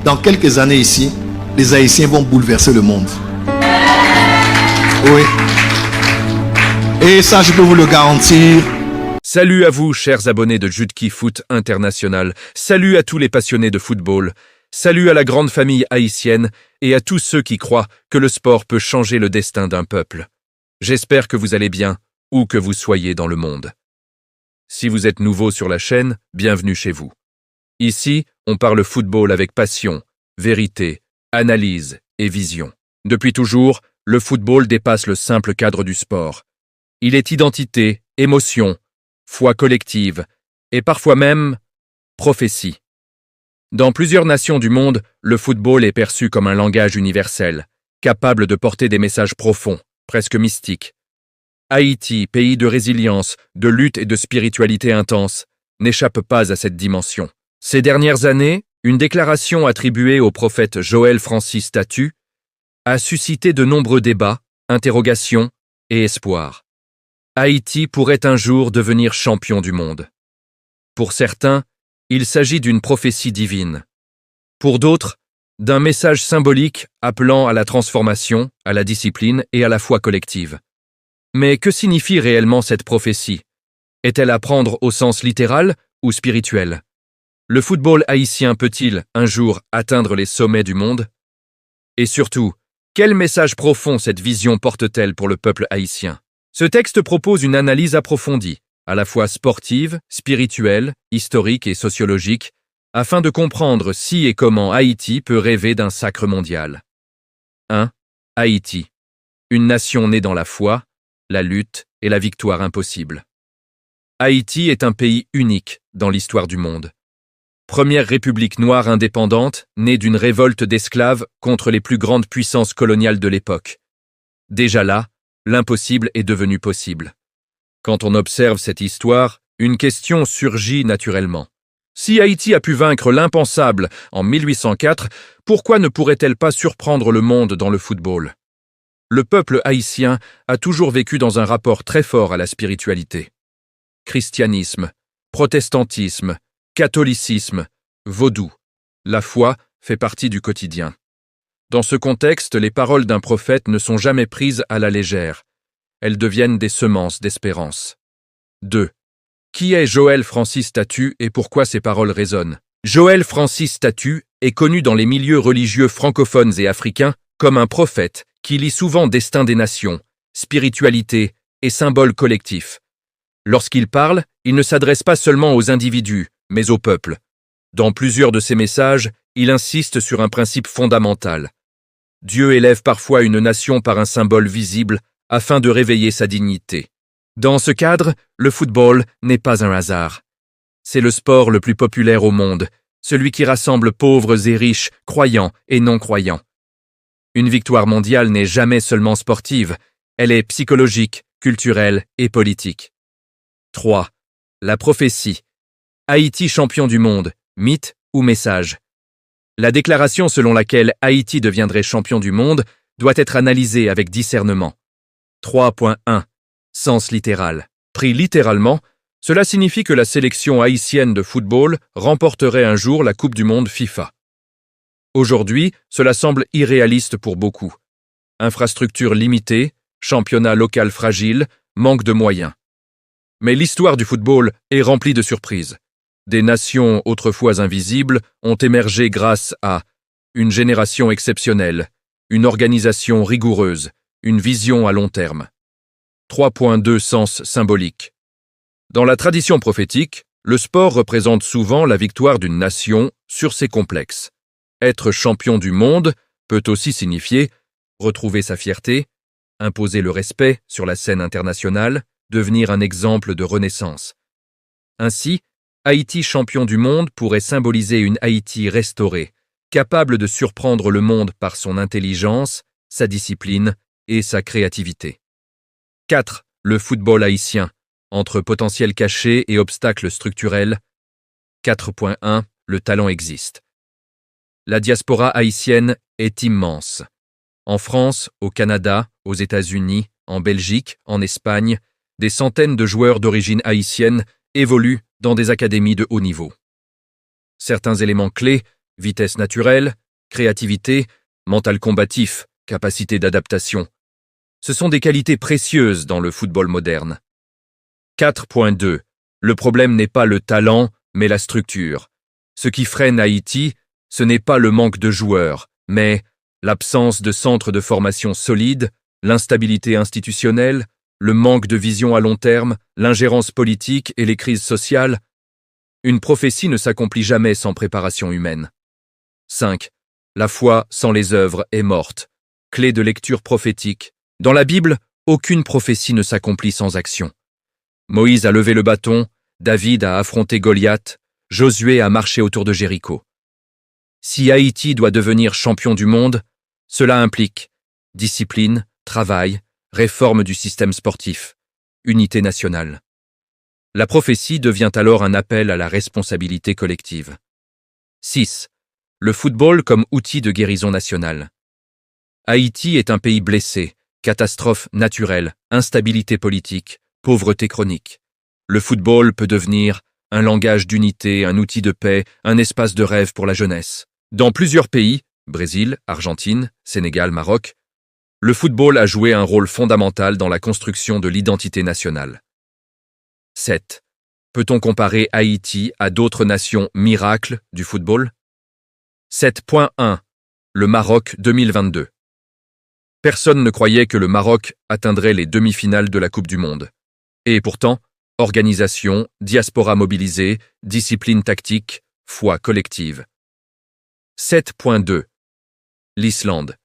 Dans quelques années ici, les Haïtiens vont bouleverser le monde. Oui. Et ça, je peux vous le garantir. Salut à vous, chers abonnés de Jutki Foot International. Salut à tous les passionnés de football. Salut à la grande famille haïtienne et à tous ceux qui croient que le sport peut changer le destin d'un peuple. J'espère que vous allez bien, où que vous soyez dans le monde. Si vous êtes nouveau sur la chaîne, bienvenue chez vous. Ici, on parle football avec passion, vérité, analyse et vision. Depuis toujours, le football dépasse le simple cadre du sport. Il est identité, émotion, foi collective et parfois même prophétie. Dans plusieurs nations du monde, le football est perçu comme un langage universel, capable de porter des messages profonds, presque mystiques. Haïti, pays de résilience, de lutte et de spiritualité intense, n'échappe pas à cette dimension. Ces dernières années, une déclaration attribuée au prophète Joël Francis Tatu a suscité de nombreux débats, interrogations et espoirs. Haïti pourrait un jour devenir champion du monde. Pour certains, il s'agit d'une prophétie divine. Pour d'autres, d'un message symbolique appelant à la transformation, à la discipline et à la foi collective. Mais que signifie réellement cette prophétie? Est-elle à prendre au sens littéral ou spirituel? Le football haïtien peut-il, un jour, atteindre les sommets du monde? Et surtout, quel message profond cette vision porte-t-elle pour le peuple haïtien? Ce texte propose une analyse approfondie, à la fois sportive, spirituelle, historique et sociologique, afin de comprendre si et comment Haïti peut rêver d'un sacre mondial. 1. Haïti. Une nation née dans la foi, la lutte et la victoire impossible. Haïti est un pays unique dans l'histoire du monde. Première république noire indépendante, née d'une révolte d'esclaves contre les plus grandes puissances coloniales de l'époque. Déjà là, l'impossible est devenu possible. Quand on observe cette histoire, une question surgit naturellement. Si Haïti a pu vaincre l'impensable en 1804, pourquoi ne pourrait-elle pas surprendre le monde dans le football? Le peuple haïtien a toujours vécu dans un rapport très fort à la spiritualité. Christianisme, protestantisme, catholicisme, vaudou. La foi fait partie du quotidien. Dans ce contexte, les paroles d'un prophète ne sont jamais prises à la légère. Elles deviennent des semences d'espérance. 2. Qui est Joël Francis Tatu et pourquoi ces paroles résonnent? Joël Francis Tatu est connu dans les milieux religieux francophones et africains comme un prophète qui lit souvent destin des nations, spiritualité et symboles collectifs. Lorsqu'il parle, il ne s'adresse pas seulement aux individus, mais au peuple. Dans plusieurs de ses messages, il insiste sur un principe fondamental. Dieu élève parfois une nation par un symbole visible afin de réveiller sa dignité. Dans ce cadre, le football n'est pas un hasard. C'est le sport le plus populaire au monde, celui qui rassemble pauvres et riches, croyants et non-croyants. Une victoire mondiale n'est jamais seulement sportive, elle est psychologique, culturelle et politique. 3. La prophétie. Haïti champion du monde, mythe ou message? La déclaration selon laquelle Haïti deviendrait champion du monde doit être analysée avec discernement. 3.1. Sens littéral. Pris littéralement, cela signifie que la sélection haïtienne de football remporterait un jour la Coupe du Monde FIFA. Aujourd'hui, cela semble irréaliste pour beaucoup. Infrastructures limitées, championnat local fragile, manque de moyens. Mais l'histoire du football est remplie de surprises. Des nations autrefois invisibles ont émergé grâce à une génération exceptionnelle, une organisation rigoureuse, une vision à long terme. 3.2 Sens symbolique. Dans la tradition prophétique, le sport représente souvent la victoire d'une nation sur ses complexes. Être champion du monde peut aussi signifier retrouver sa fierté, imposer le respect sur la scène internationale, devenir un exemple de renaissance. Ainsi, Haïti champion du monde pourrait symboliser une Haïti restaurée, capable de surprendre le monde par son intelligence, sa discipline et sa créativité. 4. Le football haïtien, entre potentiel caché et obstacles structurels. 4.1. Le talent existe. La diaspora haïtienne est immense. En France, au Canada, aux États-Unis, en Belgique, en Espagne, des centaines de joueurs d'origine haïtienne évoluent dans des académies de haut niveau. Certains éléments clés vitesse naturelle, créativité, mental combatif, capacité d'adaptation. Ce sont des qualités précieuses dans le football moderne. 4.2. Le problème n'est pas le talent, mais la structure. Ce qui freine Haïti, ce n'est pas le manque de joueurs, mais l'absence de centres de formation solides, l'instabilité institutionnelle, le manque de vision à long terme, l'ingérence politique et les crises sociales. Une prophétie ne s'accomplit jamais sans préparation humaine. 5. La foi sans les œuvres est morte. Clé de lecture prophétique. Dans la Bible, aucune prophétie ne s'accomplit sans action. Moïse a levé le bâton, David a affronté Goliath, Josué a marché autour de Jéricho. Si Haïti doit devenir champion du monde, cela implique discipline, travail, réforme du système sportif, unité nationale. La prophétie devient alors un appel à la responsabilité collective. 6. Le football comme outil de guérison nationale. Haïti est un pays blessé, catastrophe naturelle, instabilité politique, pauvreté chronique. Le football peut devenir un langage d'unité, un outil de paix, un espace de rêve pour la jeunesse. Dans plusieurs pays, Brésil, Argentine, Sénégal, Maroc, le football a joué un rôle fondamental dans la construction de l'identité nationale. 7. Peut-on comparer Haïti à d'autres nations miracles du football? 7.1. Le Maroc 2022. Personne ne croyait que le Maroc atteindrait les demi-finales de la Coupe du Monde. Et pourtant, organisation, diaspora mobilisée, discipline tactique, foi collective. 7.2. L'Islande.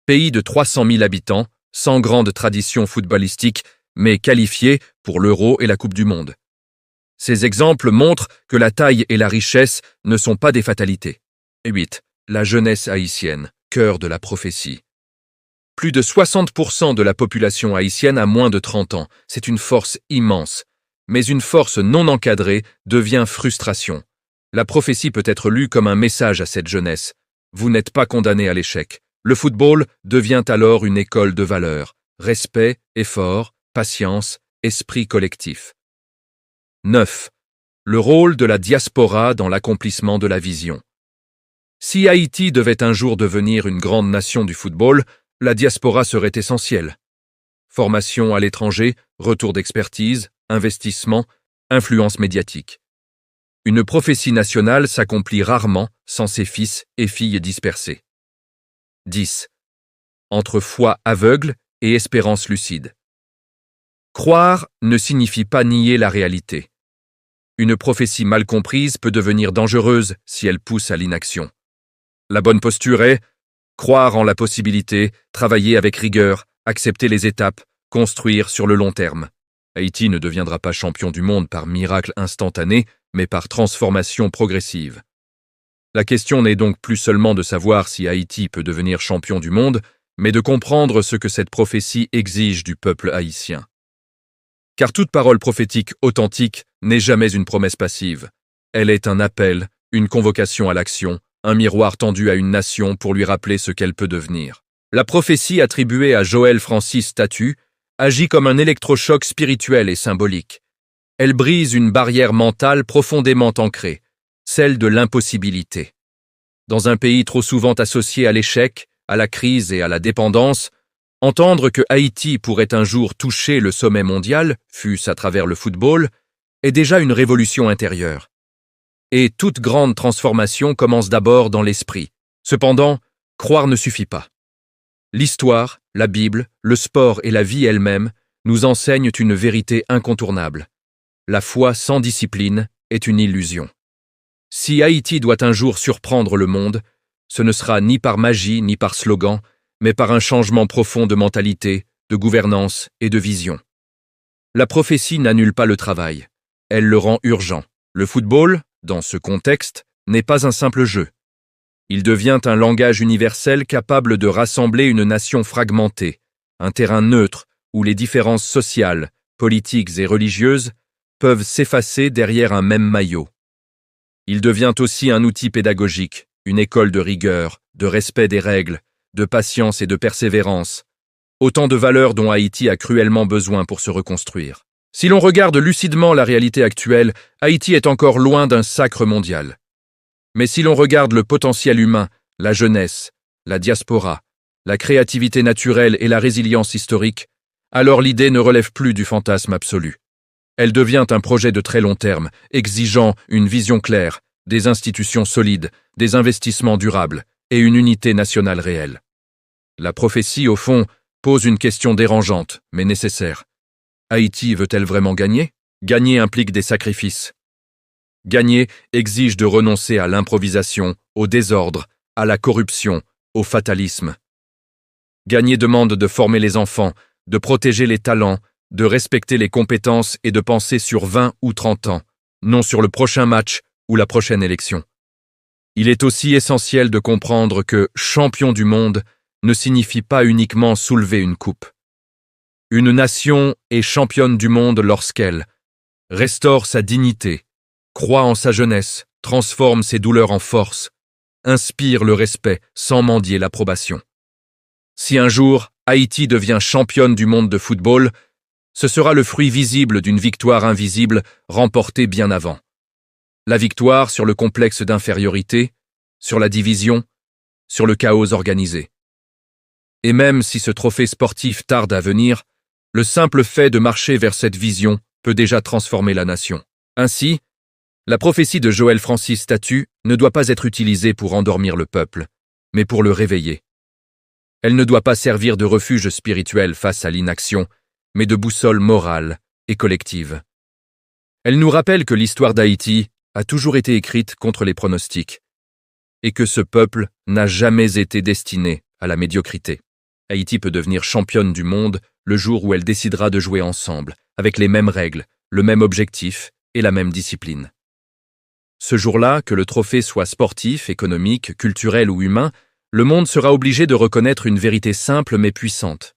Pays de 300 000 habitants, sans grande tradition footballistique, mais qualifié pour l'Euro et la Coupe du Monde. Ces exemples montrent que la taille et la richesse ne sont pas des fatalités. 8. La jeunesse haïtienne, cœur de la prophétie. Plus de 60% de la population haïtienne a moins de 30 ans. C'est une force immense. Mais une force non encadrée devient frustration. La prophétie peut être lue comme un message à cette jeunesse. Vous n'êtes pas condamné à l'échec. Le football devient alors une école de valeurs. Respect, effort, patience, esprit collectif. 9. Le rôle de la diaspora dans l'accomplissement de la vision. Si Haïti devait un jour devenir une grande nation du football, la diaspora serait essentielle. Formation à l'étranger, retour d'expertise, investissement, influence médiatique. Une prophétie nationale s'accomplit rarement sans ses fils et filles dispersés. 10. Entre foi aveugle et espérance lucide. Croire ne signifie pas nier la réalité. Une prophétie mal comprise peut devenir dangereuse si elle pousse à l'inaction. La bonne posture est croire en la possibilité, travailler avec rigueur, accepter les étapes, construire sur le long terme. Haïti ne deviendra pas champion du monde par miracle instantané, mais par transformation progressive. La question n'est donc plus seulement de savoir si Haïti peut devenir champion du monde, mais de comprendre ce que cette prophétie exige du peuple haïtien. Car toute parole prophétique authentique n'est jamais une promesse passive. Elle est un appel, une convocation à l'action, un miroir tendu à une nation pour lui rappeler ce qu'elle peut devenir. La prophétie attribuée à Joël Francis Tatu agit comme un électrochoc spirituel et symbolique. Elle brise une barrière mentale profondément ancrée, celle de l'impossibilité. Dans un pays trop souvent associé à l'échec, à la crise et à la dépendance, entendre que Haïti pourrait un jour toucher le sommet mondial, fût-ce à travers le football, est déjà une révolution intérieure. Et toute grande transformation commence d'abord dans l'esprit. Cependant, croire ne suffit pas. L'histoire, la Bible, le sport et la vie elle-même nous enseignent une vérité incontournable. La foi sans discipline est une illusion. Si Haïti doit un jour surprendre le monde, ce ne sera ni par magie ni par slogan, mais par un changement profond de mentalité, de gouvernance et de vision. La prophétie n'annule pas le travail, elle le rend urgent. Le football, dans ce contexte, n'est pas un simple jeu. Il devient un langage universel capable de rassembler une nation fragmentée, un terrain neutre où les différences sociales, politiques et religieuses peuvent s'effacer derrière un même maillot. Il devient aussi un outil pédagogique, une école de rigueur, de respect des règles, de patience et de persévérance, autant de valeurs dont Haïti a cruellement besoin pour se reconstruire. Si l'on regarde lucidement la réalité actuelle, Haïti est encore loin d'un sacre mondial. Mais si l'on regarde le potentiel humain, la jeunesse, la diaspora, la créativité naturelle et la résilience historique, alors l'idée ne relève plus du fantasme absolu. Elle devient un projet de très long terme, exigeant une vision claire, des institutions solides, des investissements durables et une unité nationale réelle. La prophétie, au fond, pose une question dérangeante, mais nécessaire. Haïti veut-elle vraiment gagner? Gagner implique des sacrifices. Gagner exige de renoncer à l'improvisation, au désordre, à la corruption, au fatalisme. Gagner demande de former les enfants, de protéger les talents, de respecter les compétences et de penser sur 20 ou 30 ans, non sur le prochain match ou la prochaine élection. Il est aussi essentiel de comprendre que champion du monde ne signifie pas uniquement soulever une coupe. Une nation est championne du monde lorsqu'elle restaure sa dignité, croit en sa jeunesse, transforme ses douleurs en force, inspire le respect sans mendier l'approbation. Si un jour Haïti devient championne du monde de football, ce sera le fruit visible d'une victoire invisible remportée bien avant. La victoire sur le complexe d'infériorité, sur la division, sur le chaos organisé. Et même si ce trophée sportif tarde à venir, le simple fait de marcher vers cette vision peut déjà transformer la nation. Ainsi, la prophétie de Joël Francis Tatu ne doit pas être utilisée pour endormir le peuple, mais pour le réveiller. Elle ne doit pas servir de refuge spirituel face à l'inaction, mais de boussole morale et collective. Elle nous rappelle que l'histoire d'Haïti a toujours été écrite contre les pronostics, et que ce peuple n'a jamais été destiné à la médiocrité. Haïti peut devenir championne du monde le jour où elle décidera de jouer ensemble, avec les mêmes règles, le même objectif et la même discipline. Ce jour-là, que le trophée soit sportif, économique, culturel ou humain, le monde sera obligé de reconnaître une vérité simple mais puissante.